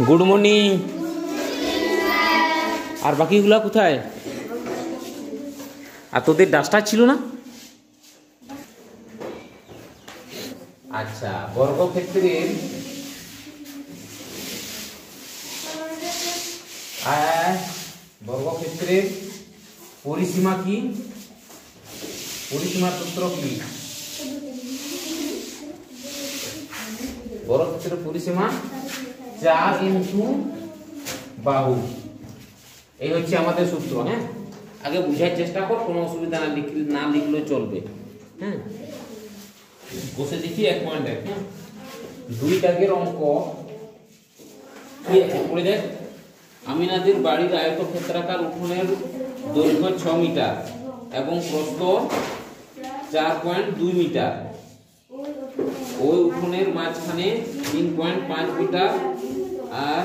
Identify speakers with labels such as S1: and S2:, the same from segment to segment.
S1: Good morning. আর বাকিগুলা কোথায়? আর তোদের duster ছিল না? আচ্ছা, বর্গক্ষেত্রের বর্গক্ষেত্রের পরিসীমা কি? পরিসীমার সূত্র কি? বর্গক্ষেত্রের পরিসীমা 4 ইনটু বাহু। এই হচ্ছে আমাদের সূত্র। হ্যাঁ, আগে বুঝার চেষ্টা কর, কোনো অসুবিধা না লিখলেও চলবে। হ্যাঁ, বসে দেখি 1.1। হ্যাঁ, 2 দাগের অঙ্ক কি আছে পড়ে দেখ। আমিনাদের বাড়ির আয়তক্ষেত্রাকার উঠোনের দৈর্ঘ্য 6 মিটার এবং প্রস্থ 4.2 মিটার। ওই উঠোনের মাঝখানে 3.5 মিটার আর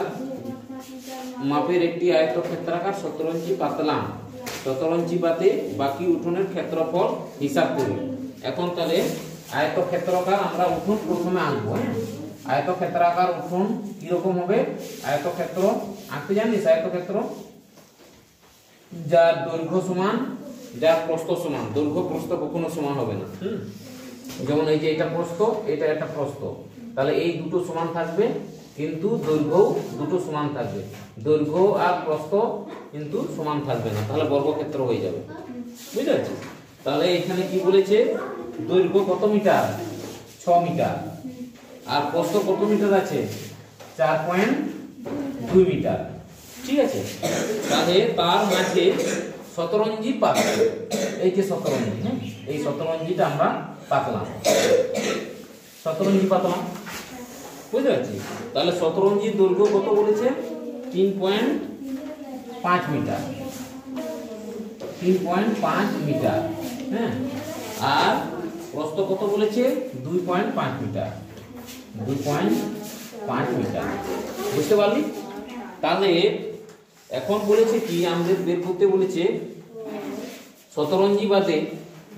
S1: মাপের একটি আয়তক্ষেত্রাকার 17 ইঞ্চি পাতলাম। 17 ইঞ্চি বাদে বাকি উঠোনের ক্ষেত্রফল হিসাব করি। এখন তাহলে আয়তক্ষেত্রাকার আমরা উঠোন প্রথমে আঁকবো। হ্যাঁ, আয়তক্ষেত্রাকার উঠোন কিরকম হবে? আয়তক্ষেত্র আঁকতে জানিস? আয়তক্ষেত্র যার দৈর্ঘ্য সমান যার প্রস্থ সমান। দৈর্ঘ্য প্রস্থ কখনো সমান হবে না। যেমন এই যে এটা প্রস্থ, এটা একটা প্রস্থ, তাহলে এই দুটো সমান থাকবে, কিন্তু দৈর্ঘ্য দুটো সমান থাকবে। দৈর্ঘ্য আর প্রস্থ কিন্তু সমান থাকবে না, তাহলে বর্গক্ষেত্র হয়ে যাবে। বুঝতে পারছিস? তাহলে এখানে কি বলেছে? দৈর্ঘ্য কত মিটার? 6 মিটার। আর প্রস্থ কত মিটার আছে? 4.2 মিটার। ঠিক আছে, তাহলে তার মাঝে 17 ইঞ্চি পাতলাম। এই যে 17 ইঞ্চি, হ্যাঁ, এই 17 ইঞ্চিটা আমরা পাতলাম। 17 ইঞ্চি পাতলাম, বুঝতে পারছি? তাহলে 17 ইঞ্চি দৈর্ঘ্য কত বলেছে? 3.5 মিটার। 3.5 মিটার। হ্যাঁ, আর প্রস্থ কত বলেছে? 2.5 মিটার। 2.5 মিটার। বুঝতে পারলি? তাহলে এখন বলেছে কি, আমাদের বের করতে বলেছে 17 ইঞ্চি বাদে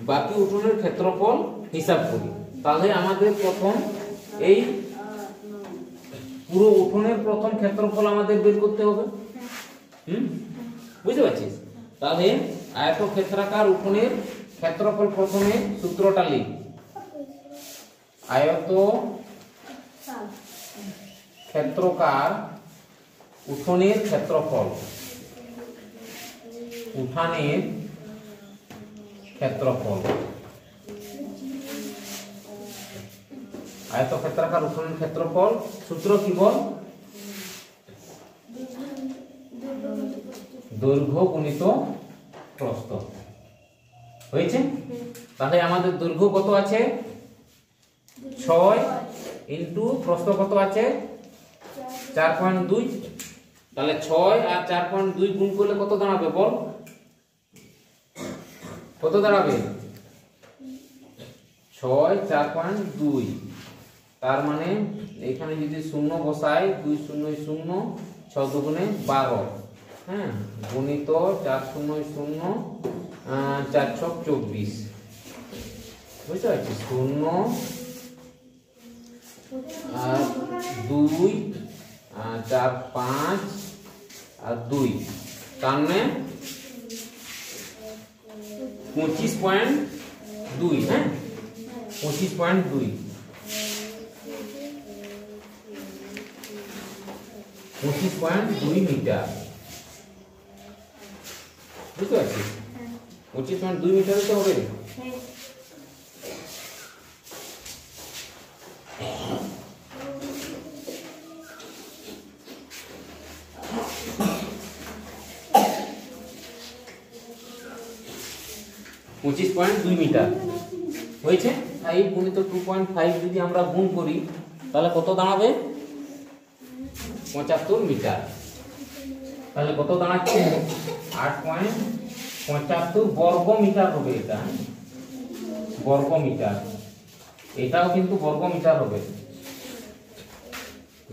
S1: বাকি উঠোনের ক্ষেত্রফল হিসাব করি। তাহলে আমাদের প্রথম এই পুরো উঠোনের প্রথম ক্ষেত্রফল আমাদের বের করতে হবে। বুঝতে পারছিস? তাহলে আয়তক্ষেত্রাকার উঠোনের ক্ষেত্রফল প্রথমে সূত্রটা লিখ। আয়তক্ষেত্রাকার উঠোনের ক্ষেত্রফল, উঠানের ক্ষেত্রফল। আয়তক্ষেত্রাকার উঠোনের ক্ষেত্রফল সূত্র কি বল? দৈর্ঘ্য গুণিত প্রস্থ। হয়েছে? তাহলে আমাদের দৈর্ঘ্য কত আছে? 6 ইনটু প্রস্থ কত আছে? 4.2। তাহলে 6 আর 4.2 গুণ করলে কত দাঁড়াবে বল? কত দাঁড়াবে? 6 4.2। তার মানে এখানে যদি শূন্য বসাই, 2 0 0, 6 দুগুণে 12। হ্যাঁ, গুণিত 4 0 0, 4 6 24। বুঝতে পারছি? 0 আর 2 4 5 আর 2, তার মানে 25.2। হ্যাঁ, 25.2। 25.2 মিটার। বুঝতে পারছিস? 25.2 মিটার তো হবে। মিটার হয়েছে। 5 গুণিত 2.5 যদি আমরা গুণ করি তাহলে কত দাঁড়াবে? 75 মিটার। তাহলে কত দাঁড়াচ্ছে? 8.75 বর্গ মিটার হবে। এটা বর্গ মিটার, এটাও কিন্তু বর্গ মিটার হবে,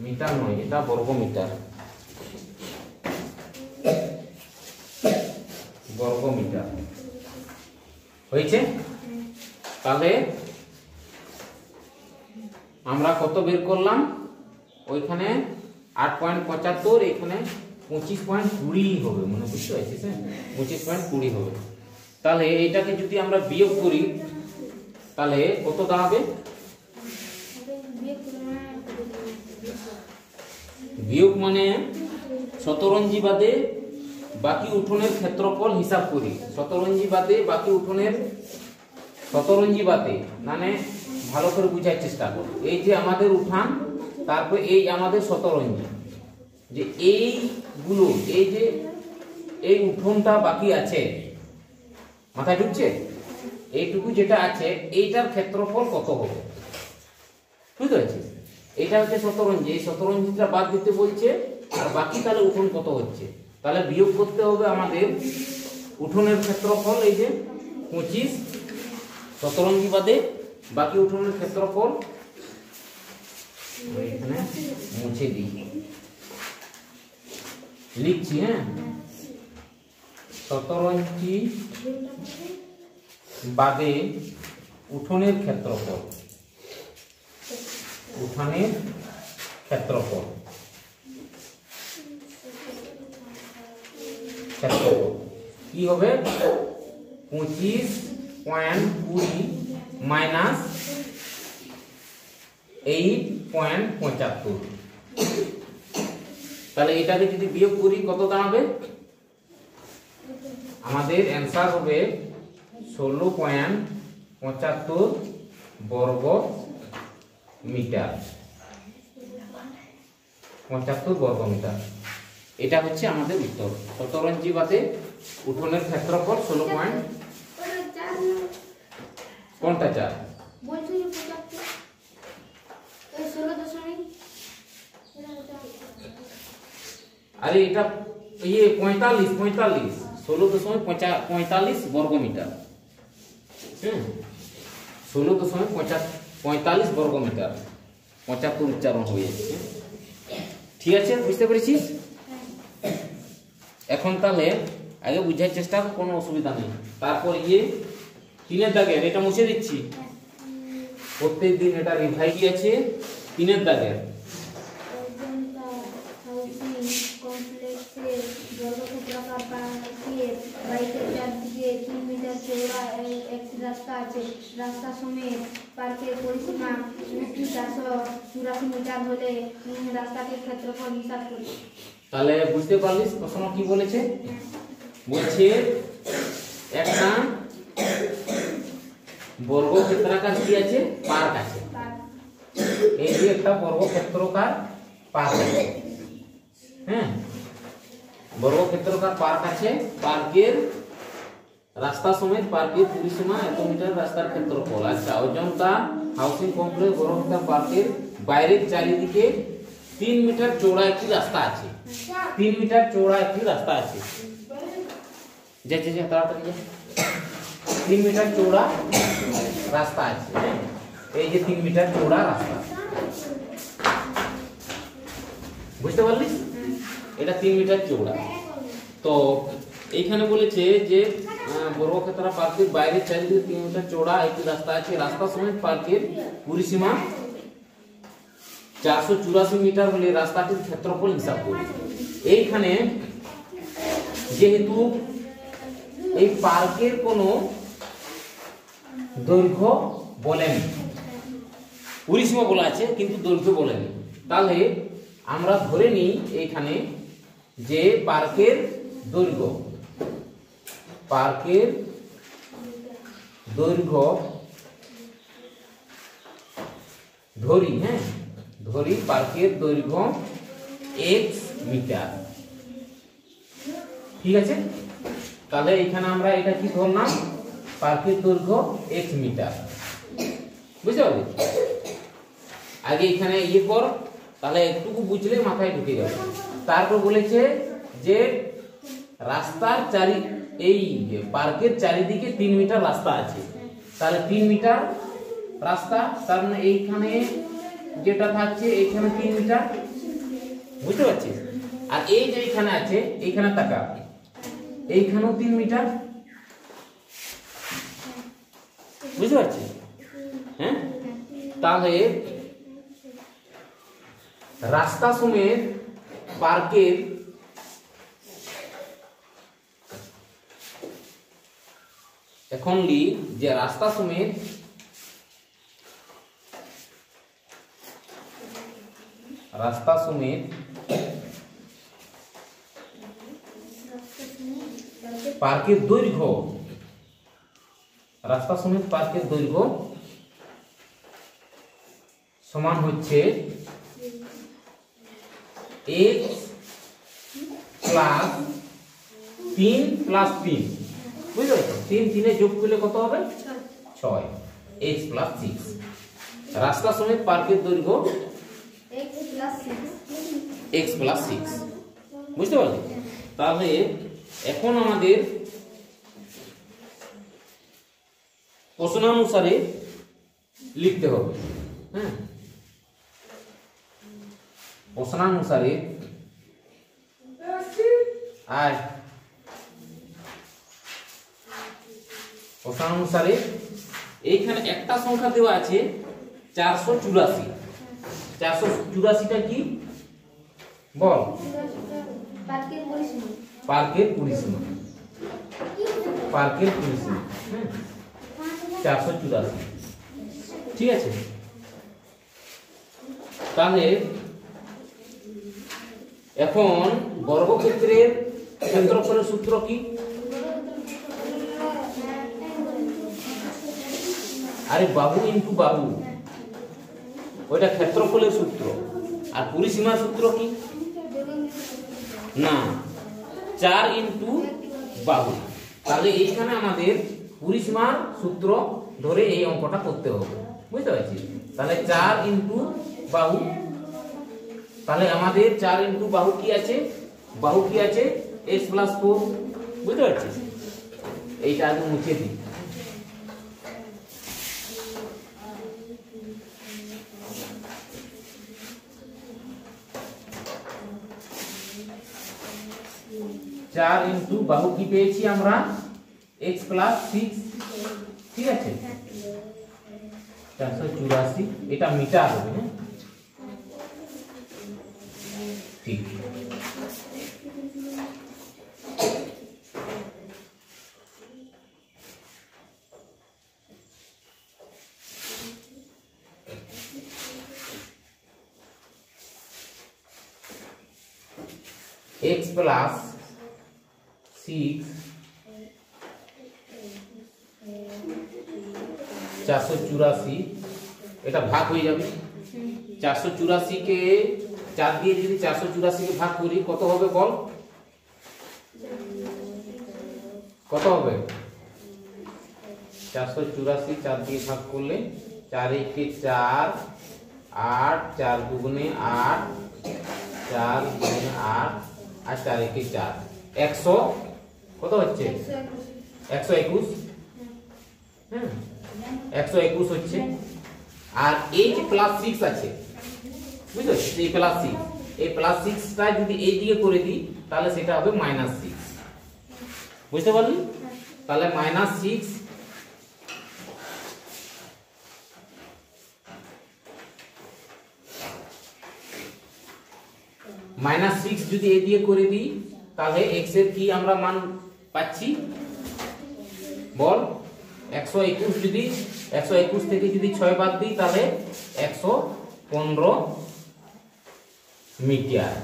S1: মিটার নয়, এটা বর্গ মিটার। বর্গ মিটার হয়েছে। তাহলে আমরা কত বের করলাম? ওইখানে 8.75, এখানে 25.20 হবে, মানে বুঝতে পারছিস? হ্যাঁ, 25.20 হবে। তাহলে এটাকে যদি আমরা বিয়োগ করি তাহলে কত দাঁড়াবে? বিয়োগ মানে শতরঞ্জি বাদে বাকি উঠোনের ক্ষেত্রফল হিসাব করি। শতরঞ্জি বাদে বাকি উঠোনের, শতরঞ্জি বাদে মানে ভালো করে বুঝার চেষ্টা করো। এই যে আমাদের উঠান, তারপর এই আমাদের শতরঞ্জি, যে এইগুলো, এই যে এই উঠোনটা বাকি আছে, মাথায় ঢুকছে? এইটুকু যেটা আছে এইটার ক্ষেত্রফল কত হবে, বুঝতে পারছিস? এটা হচ্ছে শতরঞ্জি, এই শতরঞ্জিটা বাদ দিতে বলছে, আর বাকি তাহলে উঠোন কত হচ্ছে, তাহলে বিয়োগ করতে হবে আমাদের উঠোনের ক্ষেত্রফল, এই যে 25, শতরঞ্জি বাদে বাকি উঠোনের ক্ষেত্রফল, এখানে মুছে দিই, লিখছি। হ্যাঁ, শতরঞ্জি বাদে উঠোনের ক্ষেত্রফল, উঠানের ক্ষেত্রফল, কি হবে? 25.20 মাইনাস 8.75। তাহলে এটাকে যদি বিয়োগ করি কত দাঁড়াবে? আমাদের অ্যান্সার হবে 16.75 বর্গ মিটার, 75 বর্গ মিটার। এটা হচ্ছে আমাদের উত্তর। শতরঞ্জি বাদে উঠোনের ক্ষেত্রফল 16 কোনটা 4? আরে এটা ইয়ে 45 16.45 বর্গ মিটার। 16.45 বর্গ মিটার, 75 উচ্চারণ হয়ে যাচ্ছে। ঠিক আছে, বুঝতে পেরেছিস? এখন তাহলে আগে বুঝার চেষ্টা কর, কোনো অসুবিধা নেই। তারপর ইয়ে 3-এর দাগের এটা মুছে দিচ্ছি, প্রত্যেক দিন এটা রিভাইজ আছে। 3-এর দাগের
S2: রাস্তা সমেত পার্কের পরিসীমা 484 মিটার হলে রাস্তাটির ক্ষেত্রফল হিসাব করি।
S1: তাহলে বুঝতে পারলিস প্রশ্ন কি বলেছে? বলছে একটা বর্গক্ষেত্রাকার কি আছে, পার্ক আছে। এই যে একটা বর্গক্ষেত্রাকার পার্ক আছে, হ্যাঁ, বর্গক্ষেত্রাকার পার্ক আছে। পার্কের রাস্তা সমেত পার্কের পরিসীমা এত মিটার, রাস্তার ক্ষেত্রফল। আচ্ছা, অজন্তা হাউসিং কমপ্লেক্স বর্গক্ষেত্রাকার পার্কের বাইরের চারিদিকে 3 মিটার চওড়া একটি রাস্তা আছে। 3 মিটার চওড়া একটি রাস্তা আছে। যে তাড়াতাড়ি যা। 3 মিটার চওড়া রাস্তা আছে, এই যে 3 মিটার চওড়া রাস্তা, বুঝতে পারলিস? এটা 3 মিটার চওড়া। তো এইখানে বলেছে যে বর্গক্ষেত্রাকার পার্কের বাইরের চারিদিকে 3 মিটার চওড়া একটি রাস্তা আছে। রাস্তা সমেত পার্কের পরিসীমা 484 মিটার হলে রাস্তাটির ক্ষেত্রফল হিসাব করি। এইখানে যেহেতু এই পার্কের কোনো দৈর্ঘ্য বলেনি, পরিসীমা বলা আছে কিন্তু দৈর্ঘ্য বলেনি, তাহলে আমরা ধরে নিই এইখানে যে পার্কের দৈর্ঘ্য, পার্কের দৈর্ঘ্য ধরি, হ্যাঁ, ধরি পার্কের দৈর্ঘ্য x মিটার। ঠিক আছে, তাহলে এখানে আমরা এটা কি ধরলাম, পার্কের দৈর্ঘ্য x মিটার। বুঝতে পারলি? আগে এখানে ইয়ে কর, তাহলে একটুকু বুঝলে মাথায় ঢুকে যাবে। তারপর বলেছে যে রাস্তার এই পার্কের চারিদিকে 3 মিটার রাস্তা আছে। তাহলে 3 মিটার রাস্তা, তার মানে এইখানে যেটা থাকছে এইখানে 3 মিটার, বুঝতে পারছিস? আর এই যে এইখানে আছে, এইখানে তাকা, এইখানেও 3 মিটার, বুঝতে পারছিস? হ্যাঁ, তাহলে রাস্তা সমেত পার্কের এখন লিখ যে রাস্তা সমেত পার্কের দৈর্ঘ্য, রাস্তা সমেত পার্কের দৈর্ঘ্য সমান হচ্ছে x প্লাস 3 প্লাস 3, বুঝতে পারছো? 3 3 যোগ করলে কত হবে? 6, x প্লাস 6। রাস্তা সমেত পার্কের দৈর্ঘ্য x প্লাস 6, বুঝতে পারলে? তাহলে এখন আমাদের প্রশ্নানুসারে লিখতে হবে। হ্যাঁ, প্রশ্নানুসারে আর প্রশ্নানুসারে এইখানে একটা সংখ্যা দেওয়া আছে 484। 484টা কি বল? পার্কের পরিসীমা। পার্কের পরিসীমা 484, ঠিক আছে? তাহলে এখন বর্গক্ষেত্রের ক্ষেত্রফলের সূত্র কি? আরে বাহু ইনটু বাহু, ওইটা ক্ষেত্রফলের সূত্র। আর পরিসীমার সূত্র কি? না, 4 ইনটু বাহু। তাহলে এইখানে আমাদের পরিসীমার সূত্র ধরে এই অঙ্কটা করতে হবে, বুঝতে পারছি? তাহলে 4 ইনটু বাহু, তাহলে আমাদের 4 ইনটু বাহু কি আছে? বাহু কি আছে? x প্লাস 4, বুঝতে পারছিস? এইটা আগে মুছে দিই। চার ইনটু বাহু কি পেয়েছি আমরা? x প্লাস 6, ঠিক আছে? 484, এটা মিটার হবে। হ্যাঁ, ঠিক। x প্লাস 6 484, এটা ভাগ হয়ে যাবে। 484 কে 4 দিয়ে যদি 484 কে ভাগ করি কত হবে বল? কত হবে? 484 4 দিয়ে ভাগ করলে 4 একে 4, 8, 4 দুগুণে 8, 4 দুগুণে 8, আর 4 একে 4, 100 কত হচ্ছে? 121। হ্যাঁ, 121 হচ্ছে। আর এই যে প্লাস 6 আছে, বুঝছো? এই প্লাস 6, এই প্লাস 6টা যদি এই দিকে করে দিই তাহলে সেটা হবে মাইনাস 6, বুঝতে পারলি? তাহলে মাইনাস 6 মাইনাস 6 যদি এই দিয়ে করে দিই তাহলে x এর কি আমরা মান পাচ্ছি বল? 121। যদি 121 থেকে যদি 6 বাদ দিই তাহলে 115 মিটার।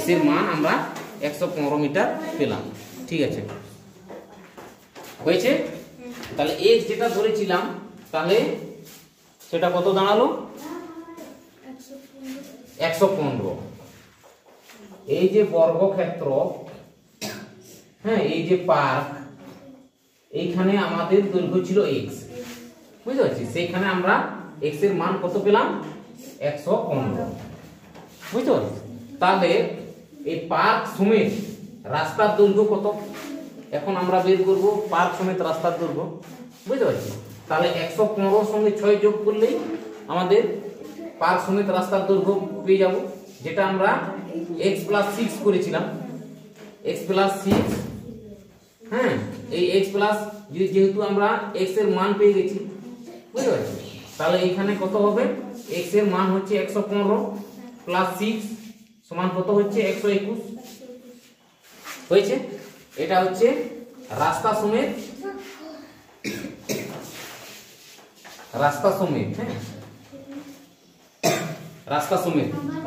S1: x এর মান আমরা 115 মিটার পেলাম, ঠিক আছে? হয়েছে? তাহলে x যেটা ধরেছিলাম তাহলে সেটা কত দাঁড়ালো? 115। এই যে বর্গক্ষেত্র, হ্যাঁ, এই যে পার্ক, এইখানে আমাদের দৈর্ঘ্য ছিল x, বুঝতে পারছি? সেইখানে আমরা x এর মান কত পেলাম? 115, বুঝতে পারছি? তাহলে এই পার্ক সমেত রাস্তার দৈর্ঘ্য কত? এখন আমরা বের করব পার্ক সমেত রাস্তার দৈর্ঘ্য, বুঝতে পারছি? তাহলে 115 সঙ্গে 6 যোগ করলেই আমাদের পার্ক সমেত রাস্তার দৈর্ঘ্য পেয়ে যাব, যেটা আমরা x প্লাস 6 করেছিলাম। x প্লাস 6, হ্যাঁ, এই x প্লাস যেহেতু আমরা x এর মান পেয়ে গেছি, বুঝতে পারছি? তাহলে এখানে কত হবে, x এর মান হচ্ছে 115 প্লাস 6 সমান কত হচ্ছে 121 হয়েছে। এটা হচ্ছে রাস্তা সমেত হ্যাঁ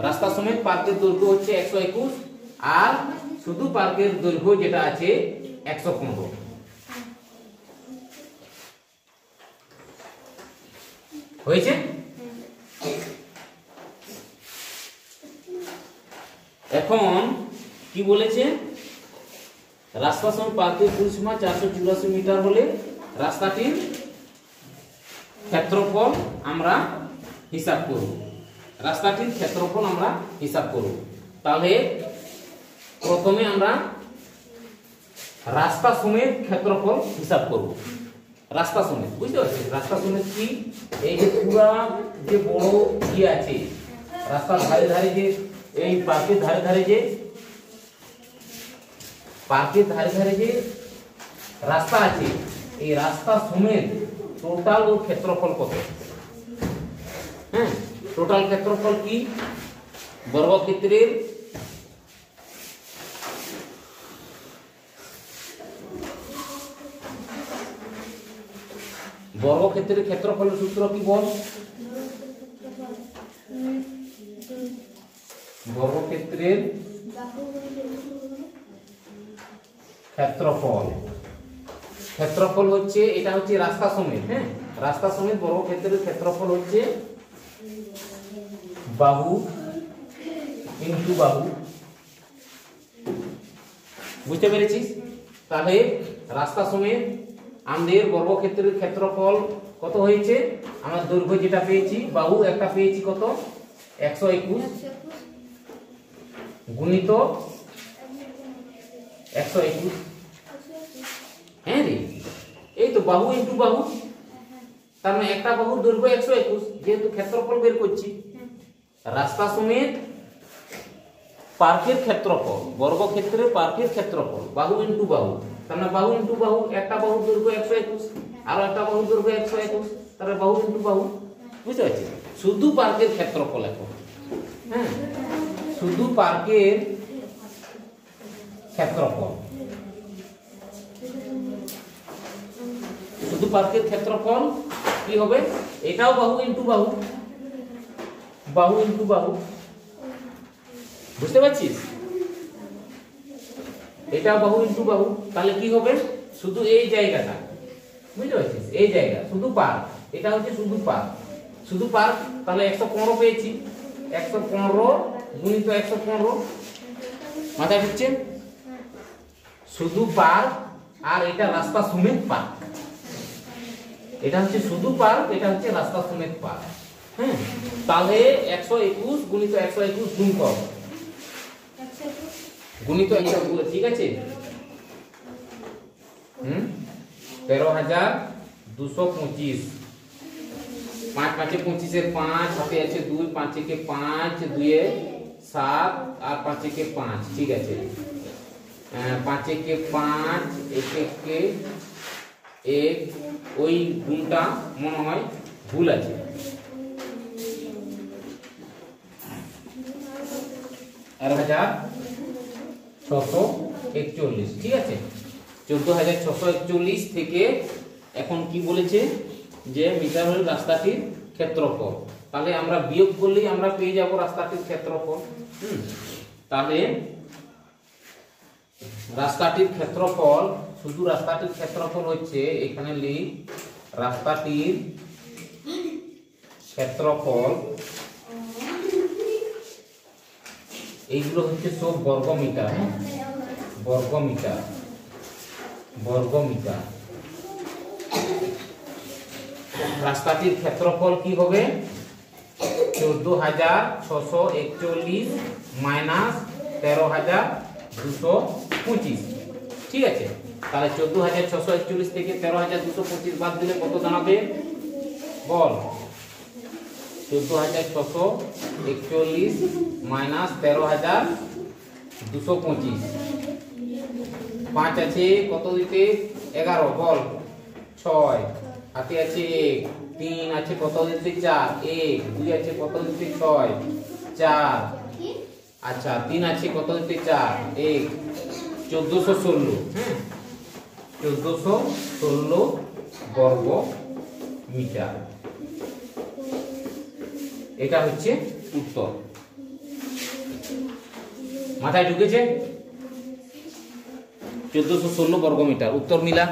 S1: রাস্তা সমেত পার্কের দৈর্ঘ্য হচ্ছে 121 আর শুধু পার্কের দৈর্ঘ্য যেটা আছে 115। হয়েছে। এখন কি বলেছে, রাস্তা সমেত পার্কের পরিসীমা 484 মিটার হলে রাস্তাটির ক্ষেত্রফল আমরা হিসাব করব। তাহলে প্রথমে আমরা রাস্তা সমেত ক্ষেত্রফল হিসাব করব। রাস্তা সমেত বুঝতে পারছি, রাস্তা সমেত কি, এই যে পুরা যে বড় কি আছে রাস্তার ধারে ধারে যে এই পার্কের ধারে ধারে যে রাস্তা আছে, এই রাস্তা সমেত টোটাল ও ক্ষেত্রফল কত, হ্যাঁ টোটাল ক্ষেত্রফল কি, বর্গক্ষেত্রের ক্ষেত্রফলের সূত্র কি বল, বর্গক্ষেত্রের ক্ষেত্রফল হচ্ছে, এটা হচ্ছে রাস্তা সমেত, হ্যাঁ রাস্তা সমেত বর্গক্ষেত্রের ক্ষেত্রফল হচ্ছে বাহু ইনটু বাহু। বুঝতে পেরেছিস? তাহলে রাস্তা সমেত আমাদের বর্গক্ষেত্রের ক্ষেত্রফল কত হয়েছে, আমরা দৈর্ঘ্য যেটা পেয়েছি বাহু একটা পেয়েছি কত 121 গুণিত 121, হ্যাঁ রে এই তো বাহু ইনটু বাহু, তার মানে একটা বাহুর দৈর্ঘ্য 121, যেহেতু ক্ষেত্রফল বের করছি রাস্তা সমেত পার্কের ক্ষেত্রফল, বর্গক্ষেত্রের পার্কের ক্ষেত্রফল বাহু ইনটু বাহু, তার মানে বাহু ইনটু বাহু, একটা বাহুর দৈর্ঘ্য 121 আর একটা বাহুর দৈর্ঘ্য 121, তাহলে বাহু ইনটু বাহু। বুঝতে পারছি? শুধু পার্কের ক্ষেত্রফল এখন, হ্যাঁ শুধু পার্কের ক্ষেত্রফল, কি হবে, এটাও বাহু ইনটু বাহু, বুঝতে পারছিস, এটা বাহু ইনটু বাহু, তাহলে কি হবে শুধু এই জায়গাটা, বুঝতে পারছিস এই জায়গা শুধু পার্ক, এটা হচ্ছে শুধু পার্ক, তাহলে 115 পেয়েছি, 115 গুণিত 115, মাথায় ঢুকছে, শুধু পার্ক আর এটা রাস্তা সমেত পার্ক, এটা হচ্ছে শুধু পার্ক, এটা হচ্ছে রাস্তা সমেত পার্ক, হ্যাঁ তাহলে 121 গুণিত 121 গুণ কর, গুণিত 121, ঠিক আছে 13,225, 5 5 25 এর 5 হাতে আছে 2, 5 একে 5, 2 এ 7 আর 5 একে 5, ঠিক আছে 5 একে 5, 1 একে 1, ওই গুণটা মনে হয় ভুল আছে, 14,641, ঠিক আছে 14,641 থেকে এখন কি বলেছে যে মিটার হল রাস্তাটির ক্ষেত্রফল, তাহলে আমরা বিয়োগ করলেই আমরা পেয়ে যাব রাস্তাটির ক্ষেত্রফল। তাহলে রাস্তাটির ক্ষেত্রফল, শুধু রাস্তাটির ক্ষেত্রফল হচ্ছে, এখানে লিখ রাস্তাটির ক্ষেত্রফল, এইগুলো হচ্ছে সব বর্গমিটার, বর্গমিটার। রাস্তাটির ক্ষেত্রফল কি হবে 14,641 মাইনাস 13,225, ঠিক আছে তাহলে 14,641 থেকে 13,225 বাদ দিলে কত দাঁড়াবে বল, 14,641 মাইনাস 13,225, 5 আছে কত দিতে 11 বল, 6 হাতে আছে 1, 3 আছে কত দিতে 4 1 2 আছে কত দিতে 6 4 আচ্ছা 3 আছে কত দিতে 4 1 1416 হ্যাঁ 1416 বর্গ মিটার। এটা হচ্ছে উত্তর। মাথায় ঢুকেছে? 1416 বর্গ মিটার উত্তর মিলা।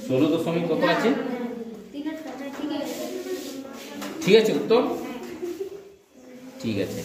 S1: ষোলো দশমিক কত আছে? ঠিক আছে উত্তর ঠিক আছে।